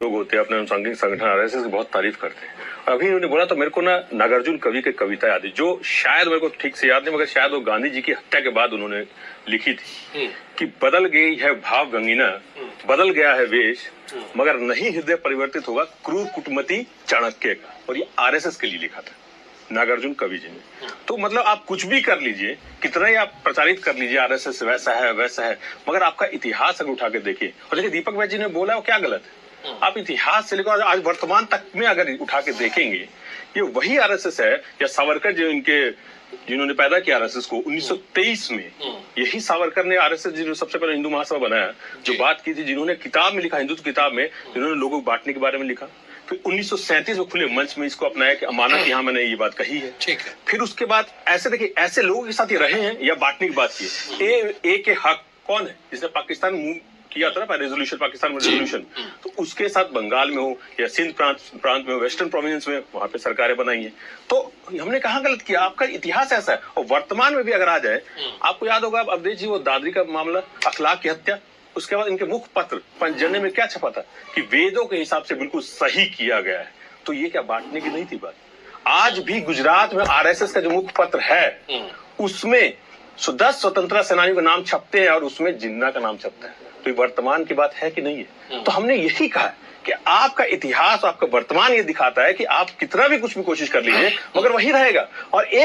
लोग होते हैं अपने अनुसांगिक संगठन आरएसएस की बहुत तारीफ करते हैं। अभी उन्होंने बोला तो मेरे को ना नागार्जुन कवि की कविता याद है, जो शायद मेरे को ठीक से याद नहीं, मगर शायद वो गांधी जी की हत्या के बाद उन्होंने लिखी थी कि बदल गई है भाव गंगीना, बदल गया है वेश, मगर नहीं हृदय परिवर्तित होगा क्रूर कुटमती चाणक्य का। और ये आरएसएस के लिए लिखा था नागार्जुन कवि जी ने। तो मतलब आप कुछ भी कर लीजिए, कितना ही आप प्रचारित कर लीजिए आरएसएस वैसा है वैसा है, मगर आपका इतिहास अगर उठा के देखिए, और देखिए दीपक भाई जी ने बोला वो क्या गलत है। आप इतिहास से लेकर आज वर्तमान तक में अगर उठा के देखेंगे, ये वही आरएसएस है या सावरकर जो जिन्होंने पैदा किया आरएसएस को 1923 में, यही सावरकर ने आरएसएस जिन्होंने सबसे पहले हिंदू महासभा बनाया, जो बात की थी, जिन्होंने किताब में लिखा, हिंदुत्व किताब में जिन्होंने लोगों को बांटने के बारे में लिखा। फिर 1937 में खुले मंच में इसको अपनाया कि अमानत यहाँ मैंने ये बात कही है। ठीक है। फिर उसके बाद ऐसे देखिए ऐसे लोगों के साथ ये रहे हैं या बांटने की बात की। ए के हक कौन है जिसने पाकिस्तान मूव किया था ना, रेजोल्यूशन, पाकिस्तान में रेजोल्यूशन, तो उसके साथ बंगाल में हो या सिंध प्रांत में, वेस्टर्न प्रोविंस में, वहां पे सरकारें बनाई हैं। तो हमने कहाँ गलत किया? आपका इतिहास ऐसा है। और वर्तमान में भी अगर आ जाए, आपको याद होगा अवधेश जी वो दादरी का मामला, अखलाक की हत्या, उसके बाद इनके मुख पत्र पंचजन्य में क्या छपा था कि वेदों के हिसाब से बिल्कुल सही किया गया है। तो ये क्या बांटने की नहीं थी बात? आज भी गुजरात में आरएसएस का जो मुख पत्र है उसमें 10 स्वतंत्रता सेनानियों का नाम छपते हैं और उसमें जिन्ना का नाम छपता है। तो ये वर्तमान की बात है कि नहीं है? तो हमने यही कहा है कि आपका इतिहास, आपका वर्तमान ये दिखाता है कि आप कितना भी कुछ भी कोशिश कर लीजिए मगर वही रहेगा। और एक